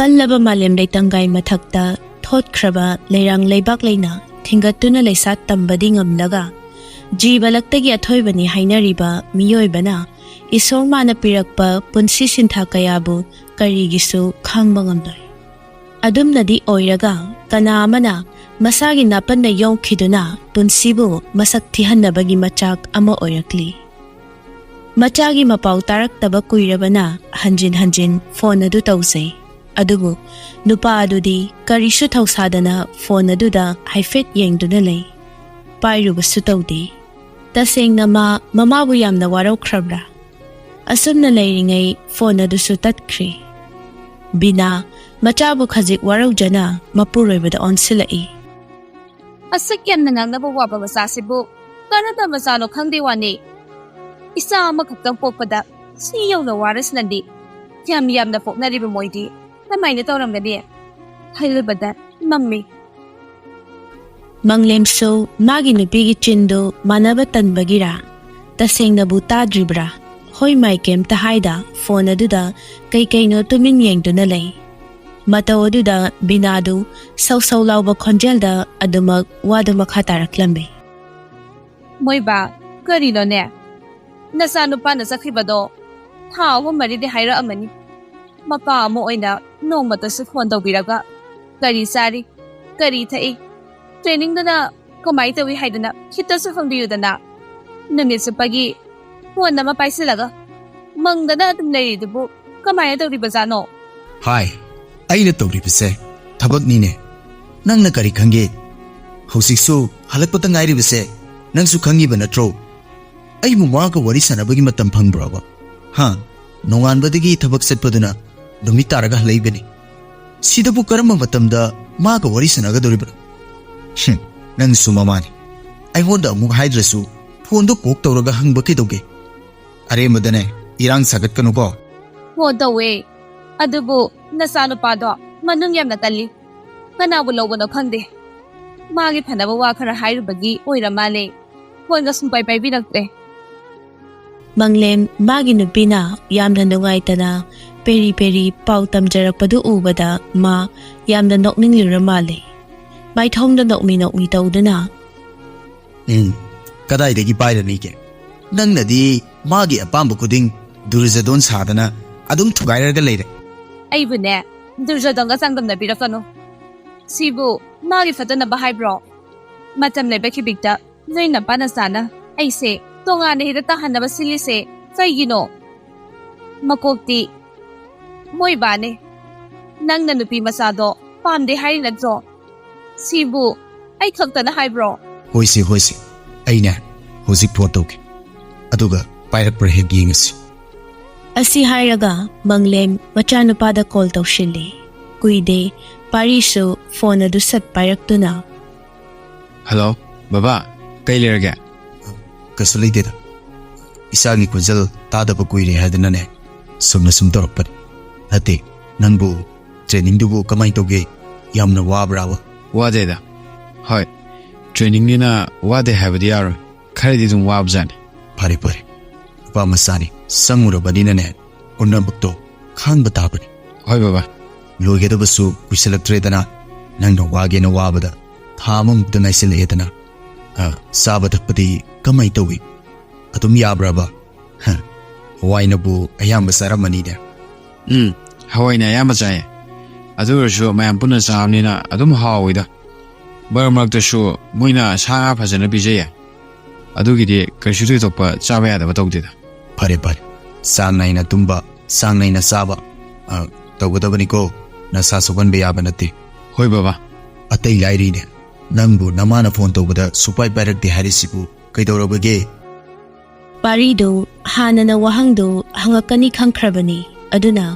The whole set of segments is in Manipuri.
ꯑꯀꯜꯂꯕ ꯃꯥꯂꯦꯝ ꯂꯩꯇꯪꯒꯥꯏ ꯃꯊꯛꯇ ꯊꯣꯠꯈ꯭ꯔꯕ ꯂꯩꯔꯥꯡ ꯂꯩꯕꯥꯛ ꯂꯩꯅ ꯊꯤꯡꯒꯠꯇꯨꯅ ꯂꯩꯁꯥꯠ ꯇꯝꯕꯗꯤ ꯉꯝꯂꯒ ꯖꯤꯕꯂꯛꯇꯒꯤ ꯑꯊꯣꯏꯕꯅꯤ ꯍꯥꯏꯅꯔꯤꯕ ꯃꯤꯑꯣꯏꯕꯅ ꯏꯁꯣꯔ ꯃꯥꯅ ꯄꯤꯔꯛꯄ ꯄꯨꯟꯁꯤ ꯁꯤꯟꯊꯥ ꯀꯌꯥꯕꯨ ꯀꯔꯤꯒꯤꯁꯨ ꯈꯪꯕ ꯉꯝꯂꯣꯏ꯫ ꯑꯗꯨꯝꯅꯗꯤ ꯑꯣꯏꯔꯒ ꯀꯅꯥ ꯑꯃꯅ ꯃꯁꯥꯒꯤ ꯅꯥꯄꯟꯅ ꯌꯧꯈꯤꯗꯨꯅ ꯄꯨꯟꯁꯤꯕꯨ ꯃꯁꯛ ꯊꯤꯍꯟꯅꯕꯒꯤ ꯃꯆꯥꯛ ꯑꯃ ꯑꯣꯏꯔꯛꯂꯤ꯫ ꯃꯆꯥꯒꯤ ꯃꯄꯥꯎ ꯇꯥꯔꯛꯇꯕ ꯀꯨꯏꯔꯕꯅ ꯍꯟꯖꯤꯟ ꯍꯟꯖꯤꯟ ꯐꯣꯟ ꯑꯗꯨ ꯇꯧꯖꯩ꯫ ꯑꯗꯨꯕꯨ ꯅꯨꯄꯥ ꯑꯗꯨꯗꯤ ꯀꯔꯤꯁꯨ ꯊꯧꯁꯥꯗꯅ ꯐꯣꯟ ꯑꯗꯨꯗ ꯍꯥꯏꯐꯦꯠ ꯌꯦꯡꯗꯨꯅ ꯂꯩ꯫ ꯄꯥꯏꯔꯨꯕꯁꯨ ꯇꯧꯗꯦ꯫ ꯇꯁꯦꯡꯅ ꯃꯃꯥꯕꯨ ꯌꯥꯝꯅ ꯋꯥꯔꯧꯈ꯭ꯔꯕ꯭ꯔꯥ? ꯑꯁꯨꯝꯅ ꯂꯩꯔꯤꯉꯩ ꯐꯣꯟ ꯑꯗꯨꯁꯨ ꯇꯠꯈ꯭ꯔꯦ꯫ ꯕꯤꯅꯥ ꯃꯆꯥꯕꯨ ꯈꯖꯤꯛ ꯋꯥꯔꯧꯖꯅ ꯃꯄꯨꯔꯣꯏꯕꯗ ꯑꯣꯟꯁꯤꯜꯂꯛꯏ꯫ ꯑꯁꯨꯛ ꯌꯥꯝꯅ ꯉꯥꯡꯅꯕ ꯋꯥꯕ ꯃꯆꯥꯁꯤꯕꯨ ꯀꯔꯝꯕ ꯃꯆꯥꯅꯣ ꯈꯪꯗꯦ ꯋꯥꯅꯤ꯫ ꯏꯆꯥ ꯑꯃꯈꯛꯇꯪ ꯄꯣꯛꯄꯗ ꯁꯤ ꯌꯧꯅ ꯋꯥꯔꯁꯤꯅꯗꯤ ꯌꯥꯝꯅ ꯄꯣꯛꯅꯔꯤꯕ ꯃꯣꯏꯗꯤ ꯀꯃꯥꯏꯅ ꯇꯧꯔꯝꯒꯅꯤ ꯈꯜꯂꯨꯕꯗ ꯃꯝꯃꯤ꯫ ꯃꯪꯂꯦꯝꯁꯨ ꯃꯥꯒꯤ ꯅꯨꯄꯤꯒꯤ ꯆꯤꯟꯗꯨ ꯃꯥꯟꯅꯕ ꯇꯟꯕꯒꯤꯔꯥ ꯇꯁꯦꯡꯅꯕꯨ ꯇꯥꯗ꯭ꯔꯤꯕ꯭ꯔꯥ ꯍꯣꯏ ꯃꯥꯏ ꯀꯩꯝꯇ ꯍꯥꯏꯗ ꯐꯣꯟ ꯑꯗꯨꯗ ꯀꯩꯀꯩꯅꯣ ꯇꯨꯃꯤꯟ ꯌꯦꯡꯗꯨꯅ ꯂꯩ꯫ ꯃꯇꯧ ꯑꯗꯨꯗ ꯕꯤꯅꯥꯗꯨ ꯁꯧ ꯁꯧ ꯂꯥꯎꯕ ꯈꯣꯟꯖꯦꯜꯗ ꯑꯗꯨꯃꯛ ꯋꯥꯗꯨ ꯃꯈꯥ ꯇꯥꯔꯛꯂꯝꯃꯤ꯫ ꯃꯣꯏꯕꯥ ꯀꯔꯤꯅꯣꯅꯦ? ꯅꯆꯥꯅꯨꯄꯥꯅ ꯆꯠꯈꯤꯕꯗꯣ ꯊꯥ 3-4ꯗꯤ ꯍꯥꯏꯔꯛꯑꯝꯃꯅꯤ꯫ ꯃꯄꯥ ꯑꯃ ꯑꯣꯏꯅ ꯅꯣꯡꯃꯇꯁꯨ ꯐꯣꯟ ꯇꯧꯕꯤꯔꯒ ꯀꯔꯤ ꯆꯥꯔꯤ ꯀꯔꯤ ꯊꯛꯏ ꯇ꯭ꯔꯦꯅꯤꯡꯗꯨꯅ ꯀꯃꯥꯏ ꯇꯧꯏ ꯍꯥꯏꯗꯅ ꯈꯤꯇꯁꯨ ꯍꯪꯕꯤꯌꯨꯗꯅ꯫ ꯅꯨꯃꯤꯠ ꯆꯨꯞꯄꯒꯤ ꯐꯣꯟ ꯑꯃ ꯄꯥꯏꯁꯤꯜꯂꯒ ꯃꯪꯗꯅ ꯑꯗꯨꯝ ꯂꯩꯔꯤꯗꯨꯕꯨ ꯀꯃꯥꯏꯅ ꯇꯧꯔꯤꯕꯖꯥꯠꯅꯣ? ꯍꯥꯏ, ꯑꯩꯅ ꯇꯧꯔꯤꯕꯁꯦ ꯊꯕꯛꯅꯤꯅꯦ, ꯅꯪꯅ ꯀꯔꯤ ꯈꯪꯒꯦ? ꯍꯧꯖꯤꯛꯁꯨ ꯍꯜꯂꯛꯄꯇ ꯉꯥꯏꯔꯤꯕꯁꯦ ꯅꯪꯁꯨ ꯈꯪꯉꯤꯕ ꯅꯠꯇ꯭ꯔꯣ? ꯑꯩꯕꯨ ꯃꯥꯒ ꯋꯥꯔꯤ ꯁꯥꯟꯅꯕꯒꯤ ꯃꯇꯝ ꯐꯪꯕ꯭ꯔꯕ? ꯅꯣꯡꯉꯥꯟꯕꯗꯒꯤ ꯊꯕꯛ ꯆꯠꯄꯗꯨꯅ ꯅꯨꯃꯤꯠ ꯇꯥꯔꯒ ꯍꯜꯂꯛꯏꯕꯅꯤ꯫ ꯁꯤꯗꯕꯨ ꯀꯔꯝꯕ ꯃꯇꯝꯗ ꯃꯥꯒ ꯋꯥꯔꯤ ꯁꯥꯟꯅꯒꯗꯧꯔꯤꯕꯅꯣ? ꯅꯪꯁꯨ ꯃꯃꯥꯅꯤ, ꯑꯩꯉꯣꯟꯗ ꯑꯃꯨꯛ ꯍꯥꯏꯗ꯭ꯔꯁꯨ ꯐꯣꯟꯗꯣ ꯀꯣꯛ ꯇꯧꯔꯒ ꯍꯪꯕ ꯀꯩꯗꯧꯒꯦ? ꯑꯔꯦꯝꯕꯗꯅꯦ ꯏꯔꯥꯡ ꯁꯥꯒꯠꯀꯅꯨꯀꯣ꯫ ꯐꯣꯟ ꯇꯧꯋꯦ, ꯑꯗꯨꯕꯨ ꯅꯆꯥꯅꯨꯄꯥꯗꯣ ꯃꯅꯨꯡ ꯌꯥꯝꯅ ꯀꯜꯂꯤ꯫ ꯀꯅꯥꯕꯨ ꯂꯧꯕꯅꯣ ꯈꯪꯗꯦ꯫ ꯃꯥꯒꯤ ꯐꯅꯕ ꯋꯥ ꯈꯔ ꯍꯥꯏꯔꯨꯕꯒꯤ ꯑꯣꯏꯔ ꯃꯥꯜꯂꯦ ꯐꯣꯟꯒ ꯁꯨꯡꯄꯥꯏ ꯄꯥꯏꯕꯤꯔꯛꯇ꯭ꯔꯦ꯫ ꯃꯪꯂꯦꯝ ꯃꯥꯒꯤ ꯅꯨꯄꯤꯅ ꯌꯥꯝꯅ ꯅꯨꯡꯉꯥꯏꯇꯅ ꯄꯦꯔꯤ ꯄꯦꯔꯤ ꯄꯥꯎ ꯇꯝꯖꯔꯛꯄꯗꯨ ꯎꯕꯗ ꯃꯥ ꯌꯥꯝꯅ ꯅꯣꯛꯅꯤꯡꯂꯤꯔ ꯃꯥꯜꯂꯦ꯫ ꯃꯥꯏꯊꯣꯡꯗ ꯅꯣꯛꯃꯤ ꯇꯧꯗꯨꯅ ꯀꯗꯥꯏꯗꯒꯤ ꯄꯥꯏꯔꯅꯤꯒꯦ? ꯅꯪꯅꯗꯤ ꯃꯥꯒꯤ ꯑꯄꯥꯝꯕ ꯈꯨꯗꯤꯡ ꯗꯨꯔꯖꯗꯣꯟ ꯁꯥꯗꯅ ꯑꯗꯨꯝ ꯊꯨꯒꯥꯏꯔꯒ ꯂꯩꯔꯦ꯫ ꯑꯩꯕꯨꯅꯦ ꯗꯨꯔꯖꯗꯣꯟꯒ ꯆꯥꯡꯗꯝꯅꯕꯤꯔꯛꯀꯅꯨ꯫ ꯁꯤꯕꯨ ꯃꯥꯒꯤ ꯐꯠꯇꯅꯕ ꯍꯥꯏꯕ꯭ꯔꯣ? ꯃꯇꯝ ꯂꯩꯕ ꯈꯤꯕꯤꯛꯇ ꯅꯣꯏ ꯅꯄꯥꯅ ꯆꯥꯅ ꯑꯩꯁꯦ ꯇꯣꯉꯥꯟꯅ ꯍꯦꯛꯇ ꯇꯥꯍꯟꯅꯕ ꯁꯤꯜꯂꯤꯁꯦ ꯀꯩꯒꯤꯅꯣ? ꯃꯀꯣꯛꯇꯤ ꯃꯣꯏꯕꯥꯅꯦ꯫ ꯅꯪꯅ ꯅꯨꯄꯤ ꯃꯆꯥꯗꯣ ꯄꯥꯝꯗꯦ ꯍꯥꯏꯔꯤ ꯅꯠꯇ꯭ꯔꯣ? ꯁꯤꯕꯨ ꯑꯩ ꯈꯛꯇꯅ ꯍꯥꯏꯕ꯭ꯔꯣ? ꯍꯣꯏꯁꯦ, ꯑꯩꯅꯦ ꯍꯧꯖꯤꯛ ꯐꯣꯟ ꯇꯧꯒꯦ, ꯑꯗꯨꯒ ꯄꯥꯏꯔꯛꯄ꯭ꯔꯥ ꯍꯦꯛ ꯌꯦꯡꯉꯁꯤ꯫ ꯑꯁꯤ ꯍꯥꯏꯔꯒ ꯃꯪꯂꯦꯝ ꯃꯆꯥꯅꯨꯄꯥꯗ ꯀꯣꯜ ꯇꯧꯁꯤꯜꯂꯤ꯫ ꯀꯨꯏꯗꯦ ꯄꯥꯔꯤꯁꯨ ꯐꯣꯟ ꯑꯗꯨ ꯁꯠ ꯄꯥꯏꯔꯛꯇꯨꯅ ꯍꯜꯂꯣ ꯕꯕꯥ, ꯀꯩ ꯂꯩꯔꯒꯦ? ꯀꯩꯁꯨ ꯂꯩꯇꯦꯗ, ꯏꯆꯥꯒꯤ ꯈꯣꯟꯖꯦꯜ ꯇꯥꯗꯕ ꯀꯨꯏꯔꯦ ꯍꯥꯏꯗꯅꯅꯦ ꯁꯨꯝ ꯇꯧꯔꯛꯄꯅꯤ꯫ ꯅꯠꯇꯦ, ꯅꯪꯕꯨ ꯇ꯭ꯔꯦꯅꯤꯡꯗꯨꯕꯨ ꯀꯃꯥꯏ ꯇꯧꯒꯦ? ꯌꯥꯝꯅ ꯋꯥꯕ꯭ꯔꯥꯕ? ꯋꯥꯗꯦꯗ, ꯍꯣꯏ ꯇ꯭ꯔꯦꯅꯤꯡꯅꯤꯅ ꯋꯥꯗꯦ ꯍꯥꯏꯕꯗꯤ ꯌꯥꯔꯣꯏ, ꯈꯔꯗꯤ ꯑꯗꯨꯝ ꯋꯥꯕꯖꯥꯠꯅꯤ꯫ ꯐꯔꯦ, ꯅꯨꯄꯥ ꯃꯆꯥꯅꯤ, ꯆꯪꯉꯨꯔꯕꯅꯤꯅꯅꯦ ꯄꯨꯝꯅꯃꯛꯇꯣ ꯈꯥꯡꯕ ꯇꯥꯕꯅꯤ꯫ ꯍꯣꯏ ꯕꯕꯥ꯫ ꯂꯣꯏꯒꯗꯕꯁꯨ ꯀꯨꯏꯁꯜꯂꯛꯇ꯭ꯔꯦꯗꯅ, ꯅꯪꯅ ꯋꯥꯒꯦꯅ ꯋꯥꯕꯗ ꯊꯥ ꯑꯃꯃꯨꯛꯇ ꯉꯥꯏꯁꯤꯜꯂꯛꯑꯦꯗꯅ꯫ ꯆꯥꯕ ꯊꯛꯄꯗꯤ ꯀꯃꯥꯏ ꯇꯧꯏ? ꯑꯗꯨꯝ ꯌꯥꯕ꯭ꯔꯕ? ꯍꯋꯥꯏꯅꯕꯨ ꯑꯌꯥꯝꯕ ꯆꯥꯔꯝꯃꯅꯤꯅꯦ꯫ ꯍꯋꯥꯏꯅ ꯑꯌꯥꯝꯕ ꯆꯥꯏꯌꯦ, ꯑꯗꯨ ꯑꯣꯏꯔꯁꯨ ꯃꯌꯥꯝ ꯄꯨꯟꯅ ꯆꯥꯕꯅꯤꯅ ꯑꯗꯨꯝ ꯍꯥꯎꯋꯤꯗ꯫ ꯃꯔꯛ ꯃꯔꯛꯇꯁꯨ ꯃꯣꯏꯅ ꯁꯥ ꯉꯥ ꯐꯖꯅ ꯄꯤꯖꯩꯌꯦ, ꯑꯗꯨꯒꯤꯗꯤ ꯀꯩꯁꯨ ꯊꯣꯏꯗꯣꯛꯄ ꯆꯥꯕ ꯌꯥꯗꯕ ꯇꯧꯗꯦꯗ꯫ ꯐꯔꯦ, ꯆꯥꯡ ꯅꯥꯏꯅ ꯇꯨꯝꯕ, ꯆꯥꯡ ꯅꯥꯏꯅ ꯆꯥꯕ ꯇꯧꯒꯗꯕꯅꯤꯀꯣ, ꯅꯁꯥ ꯁꯣꯛꯍꯟꯕ ꯌꯥꯕ ꯅꯠꯇꯦ꯫ ꯍꯣꯏ ꯕꯕꯥ꯫ ꯑꯇꯩ ꯂꯥꯏꯔꯤꯅꯦ, ꯅꯪꯕꯨ ꯅꯃꯥꯅ ꯐꯣꯟ ꯇꯧꯕꯗ ꯁꯨꯄꯥꯏ ꯄꯥꯏꯔꯛꯇꯦ ꯍꯥꯏꯔꯤꯁꯤꯕꯨ ꯀꯩꯗꯧꯔꯕꯒꯦ? ꯄꯥꯔꯤꯗꯨ ꯍꯥꯟꯅꯅ ꯋꯥꯍꯪꯗꯨ ꯍꯪꯉꯛꯀꯅꯤ ꯈꯪꯈ꯭ꯔꯕꯅꯤ꯫ ꯑꯗꯨꯅ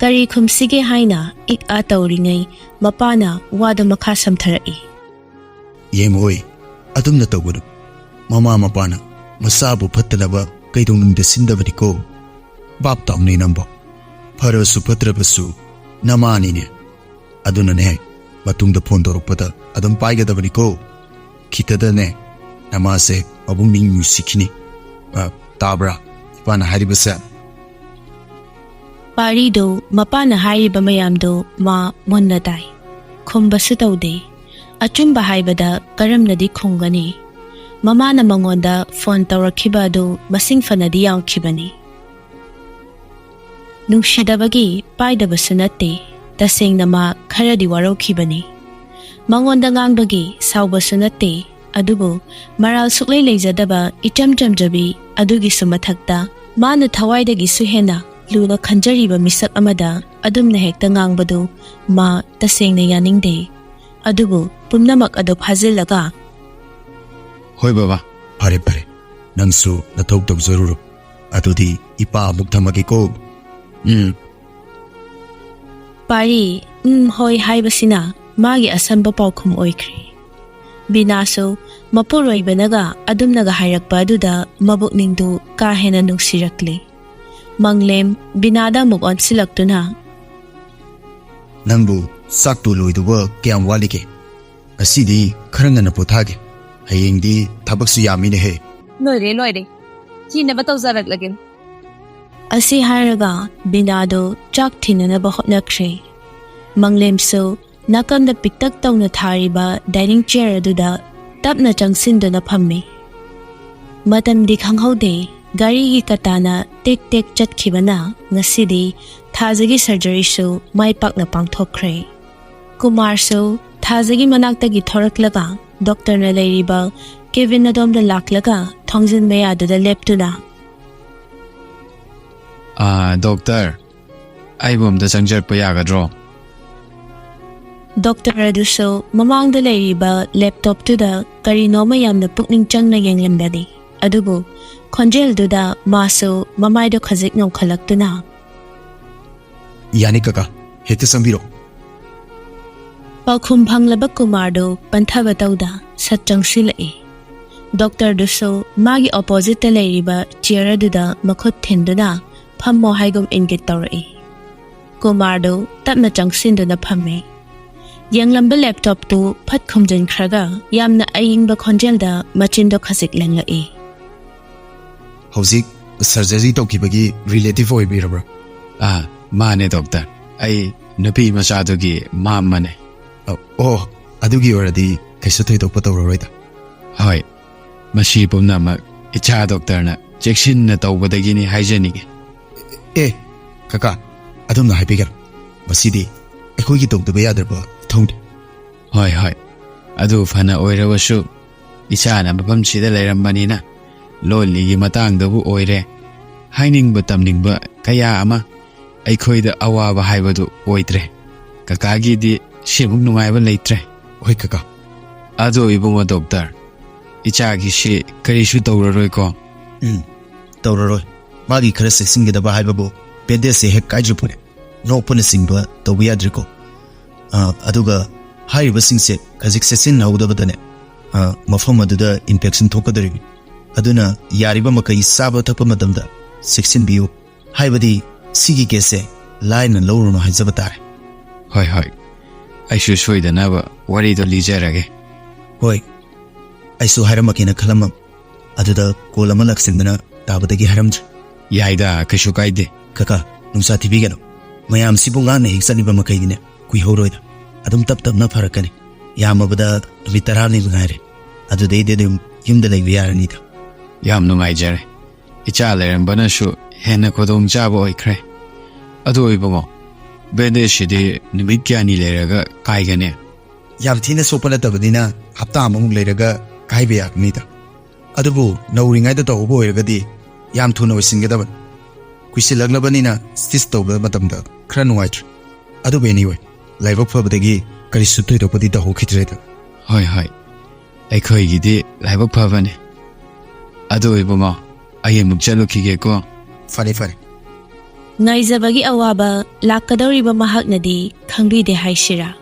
ꯀꯔꯤ ꯈꯨꯝꯁꯤꯒꯦ ꯍꯥꯏꯅ ꯏꯛ-ꯑ ꯇꯧꯔꯤꯉꯩ ꯃꯄꯥꯅ ꯋꯥꯗꯨ ꯃꯈꯥ ꯁꯝꯊꯔꯛꯏ꯫ ꯌꯦꯡꯉꯣꯏ, ꯑꯗꯨꯝꯅ ꯇꯧꯒꯅꯨ꯫ ꯃꯃꯥ ꯃꯄꯥꯅ ꯃꯆꯥꯕꯨ ꯐꯠꯇꯅꯕ ꯀꯩꯗꯧꯅꯨꯡꯗ ꯁꯤꯟꯗꯕꯅꯤꯀꯣ꯫ ꯕꯥꯞ ꯇꯥꯎꯅꯦ ꯅꯪꯕꯣ, ꯐꯔꯁꯨ ꯐꯠꯇ꯭ꯔꯕꯁꯨ ꯅꯃꯥꯅꯤꯅꯦ꯫ ꯑꯗꯨꯅꯅꯦ ꯃꯇꯨꯡꯗ ꯐꯣꯟ ꯇꯧꯔꯛꯄꯗ ꯑꯗꯨꯝ ꯄꯥꯏꯒꯗꯕꯅꯤꯀꯣ꯫ ꯈꯤꯇꯗꯅꯦ ꯅꯃꯥꯁꯦ ꯃꯕꯨꯡ ꯅꯨꯡꯁꯤꯈꯤꯅꯤ꯫ ꯇꯥꯕ꯭ꯔꯥ ꯏꯄꯥꯅ ꯍꯥꯏꯔꯤꯕꯁꯦ? Parido mapana hairiba mayamdo ma monna tai. Khumbasu taude. Achumba haibada karamnadi khungani. Mamana mangonda phone tawrakhiba adu masing fanadi yawnkhibani. Nungshidabagi paidabasu natte. Tasengna ma kharadi waraukhibani. Mangonda ngangbagi saubasu natte. Adubu maral suklei leijadaba icham jamjabi adugi sumathakta mana thawaidagi suhena luna khanjariba misak amada adumna hekta ngangbadu ma tasengna yaningde. Adubu pumnamak adu phazilaga. Hoi baba. Pare pare. Nangsu nathok tok zaruru. Adudi ipa amuk thamagi ko. Pari hoi haibasina magi asamba paukhum oikri. Binaso mapuroi banaga adumnaga hairakpa aduda mabukningdu ka hena nungsirakli. Manglem binada muk onsilaktuna. Nangbu saktu loiduwa kyam walige. Asidi kharangana pothage. Hayengdi thabaksu yamine he. Noire. Hinaba tawzaraklagin. Asi haraga binado chak thinanaba hotnakre. Manglem so nakamda piktak tawna thariba dining chair aduda tapna changsinduna phammi. Matamdi khanghaude gari gi katana tek chatkhibana ngasidi thazagi surgery so mai pakna pangthokre. Kumar so thazagi manaktagi thoraklaga doctor na leiriba Kevin adomda laklaga thongjin maya aduda leptuna. Doctor, aibomda changjarpa yagadro. Doctor aduso mamangda leiriba laptop tuda karino mayamna pukning changna yenglembadi. Adubu khonjel duda maso mamaido khazik ngokhalakuna. Yani kaka hete sambiro. Pakhum phanglaba Kumardo panthaba tawda satchang silai. Doctor duso magi opposite leiriba chair aduda makhut thinduna phammo haigum ingit tawrai. Kumardo tapna changsinduna phamme. Yanglamba laptop tu phat khumjan khraga yamna ayingba khonjelda machindo khasik lenglai. Hauzik surgery tokibagi relative oibirabra. Mane doctor. Ai nabi machadugi mamane. Oh, adugi oradi kaisu thoidokpa tawroida. Hoi. Mashi pumnamak icha doctor na checkshinna tawbadagini haijanige. Kaka adumna haibigara. Masidi ekhoigi tokdaba yadarba thongde. Hoi. Adu fana oirawasu ichana mafam sida leirambanina loligi matangdabu oire hainingba tamningba kaya ama aikhoida awaba haibadu oitre. Kakagidi shimuk nungaiba leitre. Hoi kaka. Adu ibunga doctor. Ichagi shi karishu tawraroi ko. Tawraroi. Magi khara singedaba haibabu pedese hek kaijupune. Nopuna singba tawiyadriko. Aduga hariba singse kazik sesin naudabadane. Mafam aduda infection thokadaribi. Aduna yariba makai saba thakpa matamda section biu. Haibadi sigi kese line and lower no haizabatare. Hoi. Aishu soidanaba warido lijarage. Hoi. Aisu haramakina khalamam. Aduda kolama laksindana tabadagi haramj. Yaida kashu kaide. Kaka nungsa thibigano. Mayam sibungane hiksaniba makaidine. Kui horoida. Adum tap na farakani. Yamabada vitarani ngare. Adudai dedum yumda laibi yaranida. Yam nungaijare. Icha lerambana shu hena kodom chaba oikre. Adu oibongo. Bende shidi nimit kyani leraga kaigane. Yam thina sopana tabadina hapta amung leraga kaibe yaknida. Adubu nauringaida tawbo oiragadi yam thuna oisingadaban. Kuisilaglabanina stitch tawba matamda khra nungaitra. Adubu anyway. Laibak fabadagi karisu thoidokpadi tahokhidreda. Hoi. Aikhoigidi laibak phabane. Adu ibungo ayemuk chalukhige ko. Fare. Ngaizabagi awaba lakadoriba mahaknadi khangbide haishira.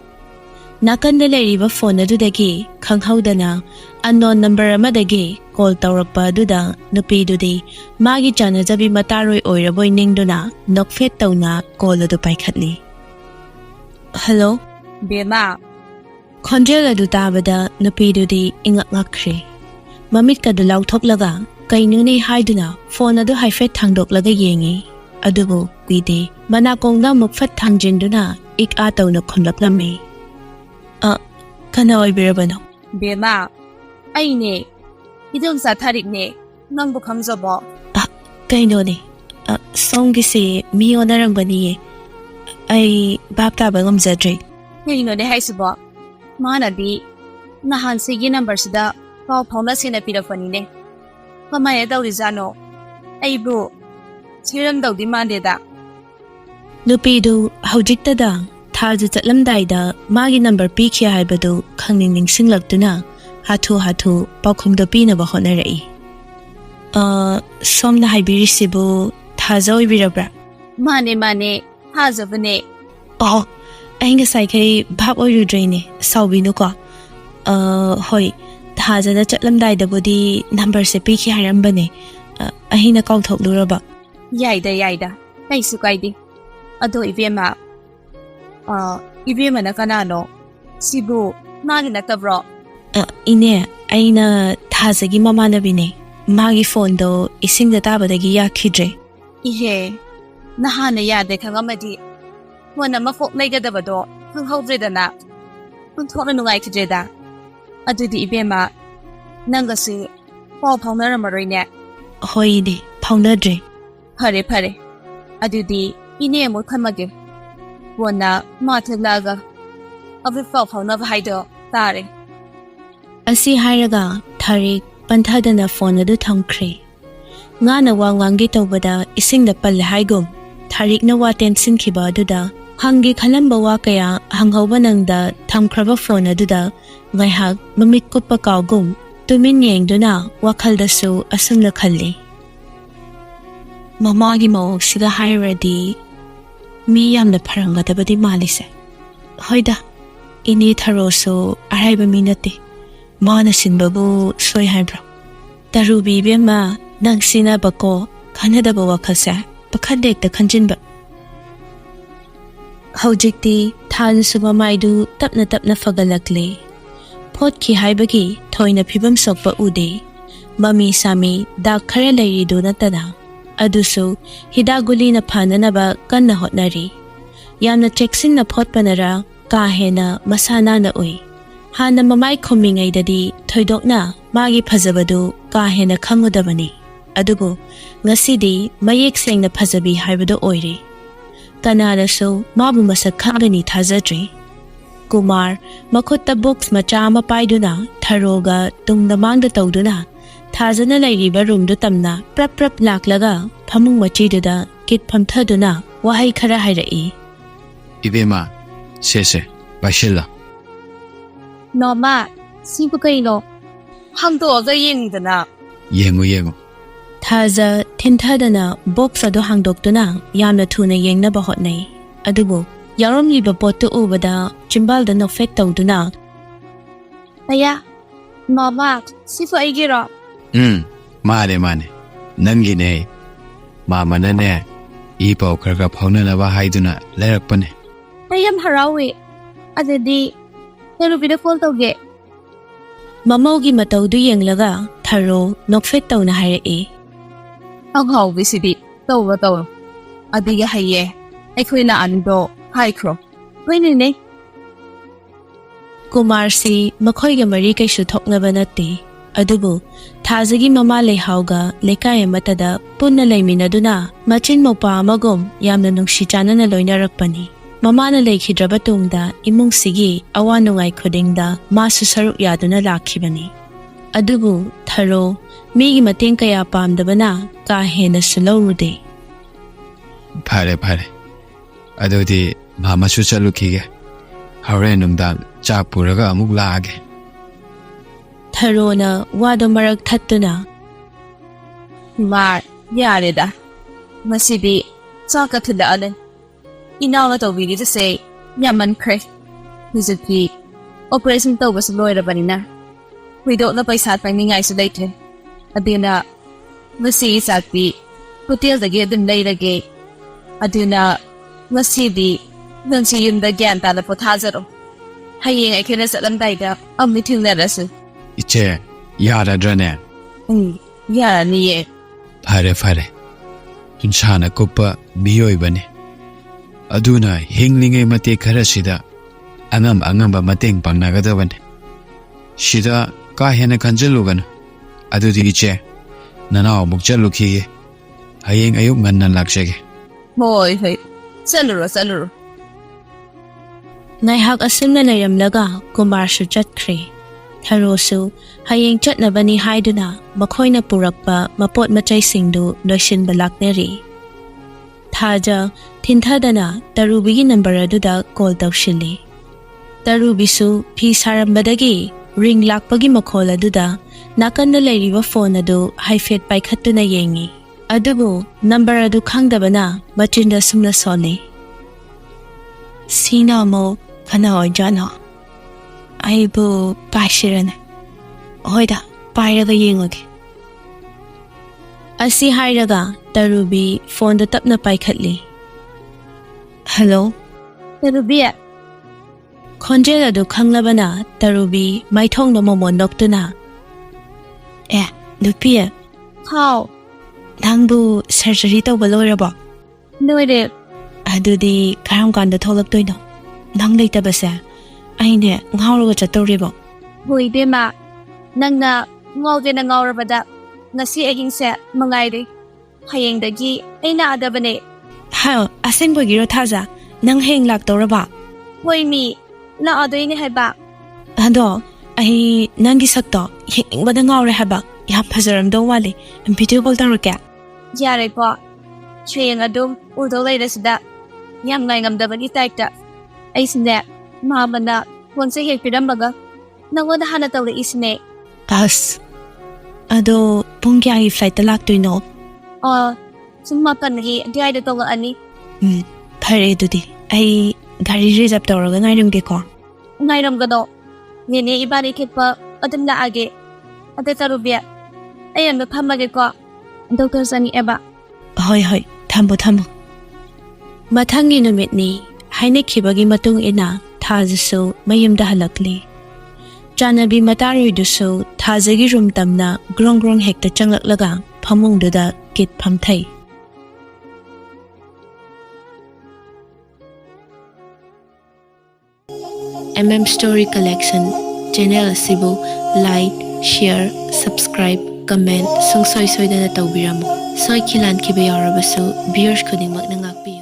Nakanda leiriba phone adudagi khanghaudana unknown number amadagi call tawrakpa aduda nupidudi magi chanajabi mataroi oiraboi ningduna nokfet tawna call adu paikhatli. Hello? Bema. Khonjel adu tabada nupidudi ingak ngakre. Mamit kadu lauthoklaga kainuni haiduna phone adu haifet thangdoklaga yengi. ꯑꯗꯨꯕꯨ ꯀꯨꯏꯗꯦ ꯃꯅꯥꯀꯣꯡꯗ ꯑꯃꯨꯛ ꯐꯠ ꯊꯥꯡꯖꯤꯟꯗꯨꯅ ꯏꯛ ꯑꯥ ꯇꯧꯅ ꯈꯨꯝꯂꯛꯂꯝꯃꯤ꯫ ꯀꯅꯥ ꯑꯣꯏꯕꯤꯔꯕꯅꯣ? ꯕꯦꯃꯥ, ꯑꯩꯅꯦ, ꯏꯗꯣꯝꯆꯥ ꯊꯥꯔꯤꯛꯅꯦ, ꯅꯪꯕꯨ ꯈꯪꯖꯕꯣ? ꯀꯩꯅꯣꯅꯦ, ꯁꯣꯝꯒꯤꯁꯦ ꯃꯤ ꯑꯣꯟꯅꯔꯝꯒꯅꯤꯌꯦ, ꯑꯩ ꯚꯥꯞ ꯇꯥꯕ ꯉꯝꯖꯗ꯭ꯔꯦ꯫ ꯀꯩꯅꯣꯅꯦ ꯍꯥꯏꯁꯤꯕꯣ? ꯃꯥꯅꯗꯤ ꯅꯍꯥꯟ ꯁꯤꯒꯤ ꯅꯝꯕꯔꯁꯤꯗ ꯄꯥꯎ ꯐꯥꯎꯅꯁꯦꯅ ꯄꯤꯔꯛꯄꯅꯤꯅꯦ꯫ ꯀꯃꯥꯏꯅ ꯇꯧꯔꯤꯖꯥꯠꯅꯣ? ꯑꯩꯕꯨ ꯁꯤꯔꯝꯗꯧꯗꯤ ꯃꯥꯟꯗꯦꯗ꯫ ꯅꯨꯄꯤꯗꯨ ꯍꯧꯖꯤꯛꯇꯗ ꯊꯥꯖ ꯆꯠꯂꯝꯗꯥꯏꯗ ꯃꯥꯒꯤ ꯅꯝꯕꯔ ꯄꯤꯈꯤ ꯍꯥꯏꯕꯗꯨ ꯈꯪꯅꯤꯡ ꯅꯤꯡꯁꯤꯡꯂꯛꯇꯨꯅ ꯍꯥꯊꯨ ꯍꯥꯊꯨ ꯄꯥꯎꯈꯨꯝꯗꯣ ꯄꯤꯅꯕ ꯍꯣꯠꯅꯔꯛꯏ꯫ ꯁꯣꯝꯅ ꯍꯥꯏꯕꯤꯔꯤꯁꯤꯕꯨ ꯊꯥꯖ ꯑꯣꯏꯕꯤꯔꯕ꯭ꯔꯥ? ꯃꯥꯅꯦ ꯃꯥꯅꯦ, ꯊꯥꯖꯕꯅꯦ꯫ ꯑꯩ ꯉꯁꯥꯏꯈꯩ ꯚꯥꯞ ꯑꯣꯏꯔꯨꯗ꯭ꯔꯦꯅꯦ, ꯁꯥꯎꯕꯤꯅꯨꯀꯣ꯫ ꯍꯣꯏ, ꯊꯥꯖꯅ ꯆꯠꯂꯝꯗꯥꯏꯗꯕꯨꯗꯤ ꯅꯝꯕꯔꯁꯦ ꯄꯤꯈꯤ ꯍꯥꯏꯔꯝꯕꯅꯦ, ꯑꯩꯅ ꯀꯥꯎꯊꯣꯛꯂꯨꯔꯕ꯫ ꯌꯥꯏꯗ ꯌꯥꯏꯗ, ꯀꯩꯁꯨ ꯀꯥꯏꯗꯦ꯫ ꯑꯗꯣ ꯏꯕꯦꯝꯃ, ꯏꯕꯦꯝꯃꯅ ꯀꯅꯥꯅꯣ? ꯁꯤꯕꯨ ꯃꯥꯒꯤ ꯅꯠꯇꯕ꯭ꯔꯣ? ꯏꯅꯦ, ꯑꯩꯅ ꯊꯥꯖꯒꯤ ꯃꯃꯥꯟꯅꯕꯤꯅꯦ꯫ ꯃꯥꯒꯤ ꯐꯣꯟꯗꯣ ꯏꯁꯤꯡꯗ ꯇꯥꯕꯗꯒꯤ ꯌꯥꯈꯤꯗ꯭ꯔꯦ꯫ ꯏꯍꯦ, ꯅꯍꯥꯟꯅ ꯌꯥꯗꯦ ꯈꯪꯉꯝꯃꯗꯤ ꯐꯣꯟ ꯑꯃ ꯐꯣꯛ ꯂꯩꯒꯗꯕꯗꯣ ꯈꯪꯍꯧꯗ꯭ꯔꯦꯗꯅ꯫ ꯑꯣꯟꯊꯣꯛꯅ ꯅꯨꯡꯉꯥꯏꯈꯤꯗ꯭ꯔꯦꯗ꯫ ꯑꯗꯨꯗꯤ ꯏꯕꯦꯝꯃ, ꯅꯪꯒꯁꯤ ꯄꯥꯎ ꯐꯥꯎꯅꯔꯝꯃꯔꯣꯏꯅꯦ? ꯍꯣꯏ ꯏꯅꯦ, ꯐꯥꯎꯅꯗ꯭ꯔꯦ꯫ ꯐꯔꯦ ꯐꯔꯦ, ꯑꯗꯨꯗꯤ ꯏꯅꯦ ꯑꯃꯨꯛ ꯊꯝꯃꯒꯦ꯫ ꯀꯣꯟꯅ ꯃꯥ ꯊꯣꯛꯂꯛꯑꯒ ꯑꯃꯨꯛ ꯄꯥꯎ ꯐꯥꯎꯅꯕ ꯍꯥꯏꯗꯣ ꯇꯥꯔꯦ꯫ ꯑꯁꯤ ꯍꯥꯏꯔꯒ ꯊꯥꯔꯤꯛ ꯄꯟꯊꯗꯅ ꯐꯣꯟ ꯑꯗꯨ ꯊꯝꯈ꯭ꯔꯦ꯫ ꯉꯥꯅ ꯋꯥ ꯉꯥꯡꯒꯦ ꯇꯧꯕꯗ ꯏꯁꯤꯡꯗ ꯄꯜꯂꯦ ꯍꯥꯏꯒꯨꯝ ꯊꯥꯔꯤꯛꯅ ꯋꯥ ꯇꯦꯟꯁꯤꯟꯈꯤꯕ ꯑꯗꯨꯗ ꯍꯪꯒꯦ ꯈꯜꯂꯝꯕ ꯋꯥ ꯀꯌꯥ ꯍꯪꯍꯧꯕ ꯅꯪꯗ ꯊꯝꯈ꯭ꯔꯕ ꯐꯣꯟ ꯑꯗꯨꯗ ꯉꯥꯏꯍꯥꯛ ꯃꯃꯤꯠ ꯀꯨꯞꯄ ꯀꯥꯎꯒꯨꯝ ꯇꯨꯃꯤꯟ ꯌꯦꯡꯗꯨꯅ ꯋꯥꯈꯜꯗꯁꯨ ꯑꯁꯨꯝꯅ ꯈꯜꯂꯤ꯫ ꯃꯃꯥꯒꯤ ꯃꯑꯣꯡꯁꯤꯒ ꯍꯥꯏꯔꯨꯔꯗꯤ ꯃꯤ ꯌꯥꯝꯅ ꯐꯔꯝꯒꯗꯕꯗꯤ ꯃꯥꯜꯂꯤꯁꯦ꯫ ꯍꯣꯏꯗ, ꯏꯅꯦ ꯊꯔꯣꯁꯨ ꯑꯔꯥꯏꯕ ꯃꯤ ꯅꯠꯇꯦ, ꯃꯥꯅ ꯁꯤꯟꯕꯕꯨ ꯁꯣꯏ ꯍꯥꯏꯕ꯭ꯔꯣ? ꯇꯔꯨꯕꯤ ꯏꯕꯦꯝꯃ, ꯅꯪ ꯁꯤꯟꯅꯕꯀꯣ ꯈꯟꯅꯗꯕ ꯋꯥꯈꯜꯁꯦ ꯄꯥꯈꯟꯗ ꯍꯦꯛꯇ ꯈꯟꯖꯤꯟꯕ꯫ ꯍꯧꯖꯤꯛꯇꯤ ꯊꯥꯅꯁꯨ ꯃꯃꯥꯏꯗꯨ ꯇꯞꯅ ꯇꯞꯅ ꯐꯒꯠꯂꯛꯂꯦ꯫ ꯐꯣꯠꯈꯤ ꯍꯥꯏꯕꯒꯤ ꯊꯣꯏꯅ ꯐꯤꯕꯝ ꯁꯣꯛꯄ ꯎꯗꯦ꯫ ꯃꯃꯤ ꯁꯥꯃꯤ ꯗꯥꯛ ꯈꯔ ꯂꯩꯔꯤꯗꯨ ꯅꯠꯇꯅ ꯑꯗꯨꯁꯨ ꯍꯤꯗꯥꯛ ꯒꯨꯂꯤꯅ ꯐꯅꯅꯕ ꯀꯟꯅ ꯍꯣꯠꯅꯔꯤ꯫ ꯌꯥꯝꯅ ꯆꯦꯛꯁꯤꯟꯅ ꯐꯣꯠꯄꯅꯔ ꯀꯥ ꯍꯦꯟꯅ ꯃꯁꯥ ꯅꯥꯟꯅ ꯎꯏ꯫ ꯍꯥꯟꯅ ꯃꯃꯥꯏ ꯈꯨꯝꯃꯤꯉꯩꯗꯗꯤ ꯊꯣꯏꯗꯣꯛꯅ ꯃꯥꯒꯤ ꯐꯖꯕꯗꯨ ꯀꯥ ꯍꯦꯟꯅ ꯈꯪꯉꯨꯗꯕꯅꯤ, ꯑꯗꯨꯕꯨ ꯉꯁꯤꯗꯤ ꯃꯌꯦꯛ ꯁꯦꯡꯅ ꯐꯖꯕꯤ ꯍꯥꯏꯕꯗꯨ ꯑꯣꯏꯔꯦ꯫ ꯀꯅꯥꯅꯁꯨ ꯃꯥꯕꯨ ꯃꯁꯛ ꯈꯪꯒꯅꯤ ꯊꯥꯖꯗ꯭ꯔꯤ꯫ ꯀꯨꯃꯥꯔ ꯃꯈꯨꯠꯇ ꯕꯣꯛꯁ ꯃꯆꯥ ꯑꯃ ꯄꯥꯏꯗꯨꯅ ꯊꯔꯣꯒ ꯇꯨꯡꯗ ꯃꯥꯡꯗ ꯇꯧꯗꯨꯅ ꯊꯥꯖꯅ ꯂꯩꯔꯤꯕ ꯔꯨꯝꯗꯨ ꯇꯝꯅ ꯄ꯭ꯔꯞ ꯄ꯭ꯔꯞ ꯂꯥꯛꯂꯒ ꯐꯃꯨꯡ ꯃꯆꯤꯗꯨꯗ ꯀꯤꯠ ꯐꯝꯊꯗꯨꯅ ꯋꯥꯍꯩ ꯈꯔ ꯍꯥꯏꯔꯛꯏ꯫ ꯏꯕꯦꯝꯃ, ꯁꯦꯁꯦ, ꯄꯥꯏꯁꯤꯜꯂꯣ꯫ ꯅꯣꯃꯥ, ꯁꯤꯕꯨ ꯀꯩꯅꯣ? ꯍꯥꯡꯗꯣꯛꯑꯒ ꯌꯦꯡꯉꯤꯗꯅ꯫ ꯌꯦꯡꯉꯨ ꯌꯦꯡꯉꯨ꯫ ꯊꯥꯖ ꯊꯤꯟꯊꯗꯅ ꯕꯣꯛꯁ ꯑꯗꯨ ꯍꯥꯡꯗꯣꯛꯇꯨꯅ ꯌꯥꯝꯅ ꯊꯨꯅ ꯌꯦꯡꯅꯕ ꯍꯣꯠꯅꯩ, ꯑꯗꯨꯕꯨ ꯌꯥꯎꯔꯝꯂꯤꯕ ꯄꯣꯠꯇꯨ ꯎꯕꯗ ꯆꯤꯝꯕꯥꯜꯗ ꯅꯣꯛꯐꯦꯠ ꯇꯧꯗꯨꯅ, ꯑꯌꯥ, ꯅꯣꯃꯥ, ꯁꯤꯕꯨ ꯑꯩꯒꯤꯔꯣ? ꯃꯥꯅꯦ ꯃꯥꯅꯦ, ꯅꯪꯒꯤꯅꯦ꯫ ꯃꯥꯃꯅꯅꯦ ꯏ ꯄꯥꯎ ꯈꯔ ꯈꯔ ꯐꯥꯎꯅꯅꯕ ꯍꯥꯏꯗꯨꯅ ꯂꯩꯔꯛꯄꯅꯦ꯫ ꯑꯩ ꯌꯥꯝ ꯍꯔꯥꯎꯋꯦ꯫ ꯑꯗꯨꯗꯤ ꯇꯔꯨꯕꯤꯗ ꯐꯣꯟ ꯇꯧꯒꯦ꯫ ꯃꯃꯧꯒꯤ ꯃꯇꯧꯗꯨ ꯌꯦꯡꯂꯒ ꯊꯔꯣ ꯅꯣꯛꯐꯦꯠ ꯇꯧꯅ ꯍꯥꯏꯔꯛꯏ꯫ ꯑꯉꯥꯎꯕꯤꯁꯤꯗꯤ ꯇꯧꯔꯣ꯫ ꯑꯗꯨꯒꯤ ꯍꯩꯌꯦ ꯑꯩꯈꯣꯏ ꯂꯥꯛꯑꯅꯤꯗꯣ ꯍꯥꯏꯈ꯭ꯔꯣ꯫ ꯍꯣꯏꯅꯦꯅꯦ꯫ ꯀꯨꯃꯥꯔꯁꯤ ꯃꯈꯣꯏꯒ ꯃꯔꯤ ꯀꯩꯁꯨ ꯊꯣꯛꯅꯕ ꯅꯠꯇꯦ, ꯑꯗꯨꯕꯨ ꯊꯥꯖꯒꯤ ꯃꯃꯥ ꯂꯩꯍꯥꯎꯒ ꯂꯩꯀꯥꯏ ꯑꯃꯠꯇꯗ ꯄꯨꯟꯅ ꯂꯩꯃꯤꯟꯅꯗꯨꯅ ꯃꯆꯤꯟ ꯃꯧꯄꯥ ꯑꯃꯒꯨꯝ ꯌꯥꯝꯅ ꯅꯨꯡꯁꯤ ꯆꯥꯟꯅꯅ ꯂꯣꯏꯅꯔꯛꯄꯅꯤ꯫ ꯃꯃꯥꯅ ꯂꯩꯈꯤꯗ꯭ꯔꯕ ꯇꯨꯡꯗ ꯏꯃꯨꯡꯁꯤꯒꯤ ꯑꯋꯥ ꯅꯨꯡꯉꯥꯏ ꯈꯨꯗꯤꯡꯗ ꯃꯥꯁꯨ ꯁꯔꯨꯛ ꯌꯥꯗꯨꯅ ꯂꯥꯛꯈꯤꯕꯅꯤ꯫ ꯑꯗꯨꯕꯨ ꯊꯔꯣ ꯃꯤꯒꯤ ꯃꯇꯦꯡ ꯀꯌꯥ ꯄꯥꯝꯗꯕꯅ ꯀꯥ ꯍꯦꯟꯅꯁꯨ ꯂꯧꯔꯨꯗꯦ꯫ ꯐꯔꯦ ꯐꯔꯦ, ꯑꯗꯨꯗꯤ ꯃꯥꯃꯁꯨ ꯆꯠꯂꯨꯈꯤꯒꯦ꯫ ꯍꯣꯔꯦꯟ ꯅꯨꯡꯗꯥꯡ ꯆꯥꯛ ꯄꯨꯔꯒ ꯑꯃꯨꯛ ꯂꯥꯛꯑꯒꯦ꯫ ꯊꯔꯣꯅ ꯋꯥꯗꯣ ꯃꯔꯛ ꯊꯠꯇꯨꯅ, ꯃꯥꯔ, ꯌꯥꯔꯦꯗ, ꯉꯁꯤꯗꯤ ꯆꯥꯛꯀ ꯊꯤꯜꯂꯛꯑꯅꯤ꯫ ꯏꯅꯥꯎꯅ ꯇꯧꯕꯤꯔꯤꯗꯨꯁꯦ ꯌꯥꯝꯃꯟꯈ꯭ꯔꯦ꯫ ꯍꯧꯖꯤꯛꯇꯤ ꯑꯣꯄꯔꯦꯁꯟ ꯇꯧꯕꯁꯨ ꯂꯣꯏꯔꯕꯅꯤꯅ ꯊꯣꯏꯗꯣꯛꯅ ꯄꯩꯁꯥ ꯇꯥꯡꯅꯤꯡꯉꯥꯏꯁꯨ ꯂꯩꯇ꯭ꯔꯦ꯫ ꯑꯗꯨꯅ ꯉꯁꯤꯒꯤ ꯆꯥꯛꯇꯤ ꯍꯣꯇꯦꯜꯗꯒꯤ ꯑꯗꯨꯝ ꯂꯩꯔꯒꯦ꯫ ꯑꯗꯨꯅ ꯉꯁꯤꯗꯤ ꯅꯪꯁꯤ ꯌꯨꯝꯗ ꯒ꯭ꯌꯥꯟ ꯇꯥꯅ ꯄꯣꯊꯥꯖꯔꯣ꯫ ꯍꯌꯦꯡ ꯑꯩꯈꯣꯏꯅ ꯆꯠꯂꯝꯗꯥꯏꯗ ꯑꯃꯨꯛ ꯊꯦꯡꯅꯔꯁꯤ꯫ ꯏꯆꯦ, ꯌꯥꯔꯗ꯭ꯔꯅꯦ? ꯌꯥꯔꯅꯤꯌꯦ꯫ ꯐꯔꯦ ꯐꯔꯦ, ꯏꯟꯁꯥꯅ ꯀꯨꯞꯄ miyoibani. Aduna hinglingai matek khara sida angamba mateng pangnagadabani. Sida ka hena khanjaluganu. Adudi che nanaw muk chalukhi hayeng ayuk nganna lakshage. Hoi hoi. Saluro. Ngaihak asimna layamlaga Kumarsu chatkre. Tharosu hayeng chatnabani haiduna makhoina purakpa mapot machaisingdu loisinba lakneri. Thaja thintadana Tarubigi number aduda call tawshili. Tarubisu phi sarambadagi ring lakpagi makhol aduda nakanda leiriba phone adu haifet paikhattuna yengi. Adubu number adu khangdabana machinda sumna soli. Sina mo kana ojana. Aibu paishirana. Oida pairaga yengoge. Asi hairaga Tarubi phone da tapna paikhatli. Hello? Tarubi. Khonjel adu khanglabana Tarubi maithong na momo noktuna. Lupia. How? Nangbu surgery to balorabo. Noire. Adudi karam kanda tholaktoino. Nang leitabase. Aine ngawraga chatoribo. Hui bema. Nangna ngawde na ngawrabada. Ngasi ahingse mangairi. Hayengdagi aina adabane. Hayo asengboigiro thaja. Nang heng laktoraba. Hui mi. La adoine haiba. Ado ai nangi sakto yengbada ngawre haba. Yam pazaramdo wali. Video call taruke. Yare ko. Chuyeng adum udo lairasida. Yam ngai ngamdabani taikta. Aisne mamana wonse hek pirambaga. Nangwada hana tawle isne. Pas. Ado pung kya flight laktoino. Sumakan hi diayda tawla ani. Phare dudi. Ai gari reserve tawraga ngairungge ko. Ngairamgado. Nene ibari kitpa adum na age. Ate Tarubia. Ayan mapamage ko. Dr. Zani eba. Hoi. Thambo. Mathangi numitni hainikhibagi matung ina thajasu mayumda halakli. Chanabi mataruidusu thajagi room tamna grong hekta changlaklaga phamungduda kit phamthai. Story Collection channel asibu like, share, subscribe, comment sungsoi soidana tawbiramo. Soi khilan khiba yarabasu viewers khudingmak na ngakpi.